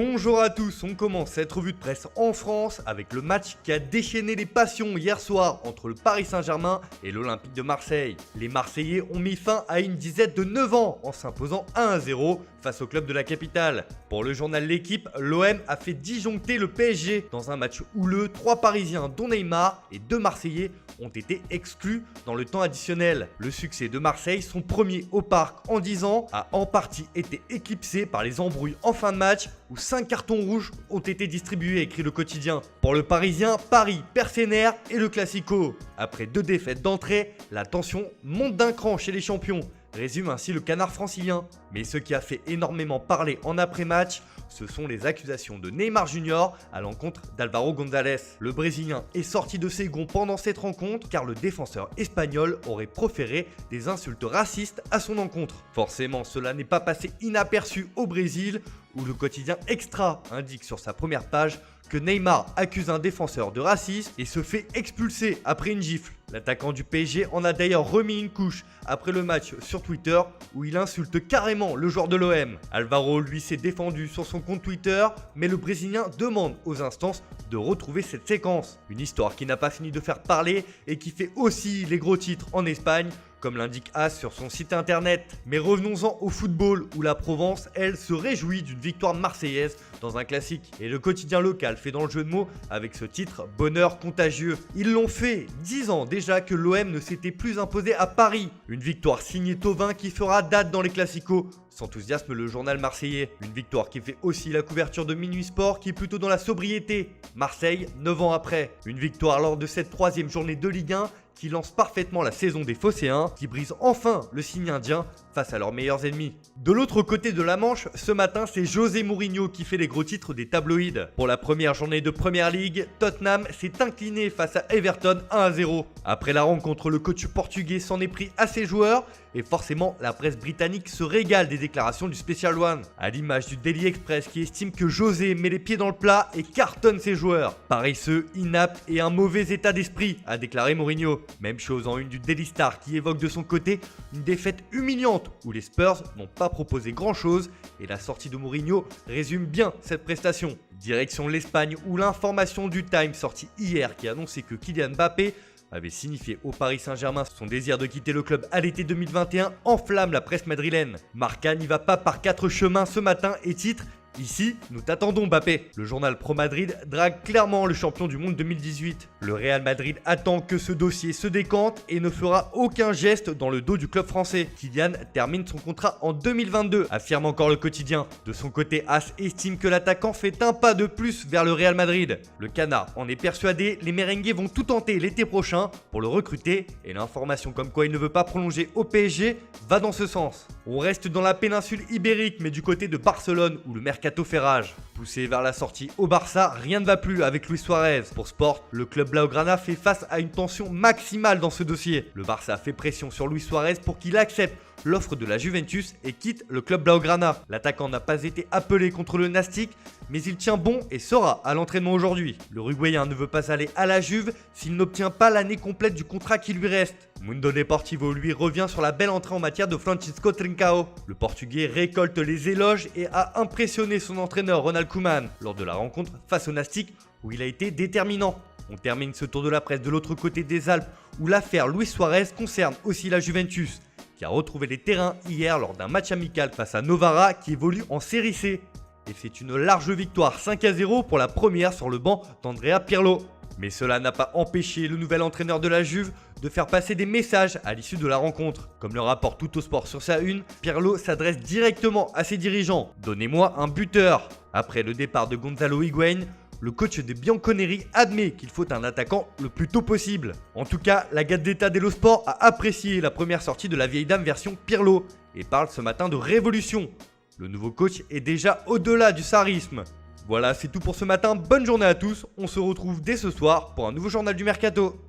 Bonjour à tous, on commence cette revue de presse en France avec le match qui a déchaîné les passions hier soir entre le Paris Saint-Germain et l'Olympique de Marseille. Les Marseillais ont mis fin à une disette de 9 ans en s'imposant 1-0 face au club de la capitale. Pour le journal L'Équipe, l'OM a fait disjoncter le PSG dans un match houleux. 3 Parisiens dont Neymar et 2 Marseillais ont été exclus dans le temps additionnel. Le succès de Marseille, son premier au parc en 10 ans, a en partie été éclipsé par les embrouilles en fin de match où 5 cartons rouges ont été distribués, écrit le quotidien. Pour le Parisien, Paris perd ses nerfs et le Classico. Après 2 défaites d'entrée, la tension monte d'un cran chez les champions, résume ainsi le Canard francilien. Mais ce qui a fait énormément parler en après-match, ce sont les accusations de Neymar Junior à l'encontre d'Álvaro González. Le Brésilien est sorti de ses gonds pendant cette rencontre car le défenseur espagnol aurait proféré des insultes racistes à son encontre. Forcément, cela n'est pas passé inaperçu au Brésil où le quotidien Extra indique sur sa première page que Neymar accuse un défenseur de racisme et se fait expulser après une gifle. L'attaquant du PSG en a d'ailleurs remis une couche après le match sur Twitter où il insulte carrément le joueur de l'OM. Álvaro lui s'est défendu sur son compte Twitter, mais le Brésilien demande aux instances de retrouver cette séquence. Une histoire qui n'a pas fini de faire parler et qui fait aussi les gros titres en Espagne, comme l'indique As sur son site internet. Mais revenons-en au football où la Provence, elle, se réjouit d'une victoire marseillaise dans un classique. Et le quotidien local fait dans le jeu de mots avec ce titre « Bonheur contagieux ». Ils l'ont fait 10 ans déjà que l'OM ne s'était plus imposé à Paris. Une victoire signée Thauvin qui fera date dans les classicos, s'enthousiasme le journal marseillais. Une victoire qui fait aussi la couverture de Minuit Sport qui est plutôt dans la sobriété. Marseille, 9 ans après. Une victoire lors de cette 3e journée de Ligue 1 qui lance parfaitement la saison des Phocéens, qui brise enfin le signe indien face à leurs meilleurs ennemis. De l'autre côté de la Manche, ce matin, c'est José Mourinho qui fait les gros titres des tabloïds. Pour la première journée de Premier League, Tottenham s'est incliné face à Everton 1-0. Après la rencontre, le coach portugais s'en est pris à ses joueurs et forcément la presse britannique se régale des déclarations du Special One. À l'image du Daily Express qui estime que José met les pieds dans le plat et cartonne ses joueurs. Paresseux, inapte et un mauvais état d'esprit, a déclaré Mourinho. Même chose en une du Daily Star qui évoque de son côté une défaite humiliante où les Spurs n'ont pas proposé grand chose et la sortie de Mourinho résume bien cette prestation. Direction l'Espagne où l'information du Time sortie hier qui annonçait que Kylian Mbappé avait signifié au Paris Saint-Germain son désir de quitter le club à l'été 2021 enflamme la presse madrilène. Marca n'y va pas par 4 chemins ce matin et titre « Ici, nous t'attendons Mbappé ». Le journal Pro Madrid drague clairement le champion du monde 2018. Le Real Madrid attend que ce dossier se décante et ne fera aucun geste dans le dos du club français. Kylian termine son contrat en 2022, affirme encore le quotidien. De son côté, As estime que l'attaquant fait un pas de plus vers le Real Madrid. Le Canard en est persuadé, les merengues vont tout tenter l'été prochain pour le recruter et l'information comme quoi il ne veut pas prolonger au PSG va dans ce sens. On reste dans la péninsule ibérique mais du côté de Barcelone où le mercato fait rage. Poussé vers la sortie au Barça, rien ne va plus avec Luis Suarez. Pour Sport, le club Blaugrana fait face à une tension maximale dans ce dossier. Le Barça fait pression sur Luis Suarez pour qu'il accepte l'offre de la Juventus et quitte le club Blaugrana. L'attaquant n'a pas été appelé contre le Nastic, mais il tient bon et sera à l'entraînement aujourd'hui. Le Uruguayen ne veut pas aller à la Juve s'il n'obtient pas l'année complète du contrat qui lui reste. Mundo Deportivo lui revient sur la belle entrée en matière de Francisco Trincao. Le Portugais récolte les éloges et a impressionné son entraîneur Ronald Koeman lors de la rencontre face au Nastic où il a été déterminant. On termine ce tour de la presse de l'autre côté des Alpes où l'affaire Luis Suarez concerne aussi la Juventus qui a retrouvé les terrains hier lors d'un match amical face à Novara qui évolue en Série C. Et c'est une large victoire 5-0 pour la première sur le banc d'Andrea Pirlo. Mais cela n'a pas empêché le nouvel entraîneur de la Juve de faire passer des messages à l'issue de la rencontre. Comme le rapporte Tuttosport sur sa une, Pirlo s'adresse directement à ses dirigeants. « Donnez-moi un buteur ». Après le départ de Gonzalo Higuaín, le coach de Bianconeri admet qu'il faut un attaquant le plus tôt possible. En tout cas, la Gazzetta dello Sport a apprécié la première sortie de la vieille dame version Pirlo et parle ce matin de révolution. Le nouveau coach est déjà au-delà du sarisme. Voilà, c'est tout pour ce matin. Bonne journée à tous. On se retrouve dès ce soir pour un nouveau journal du Mercato.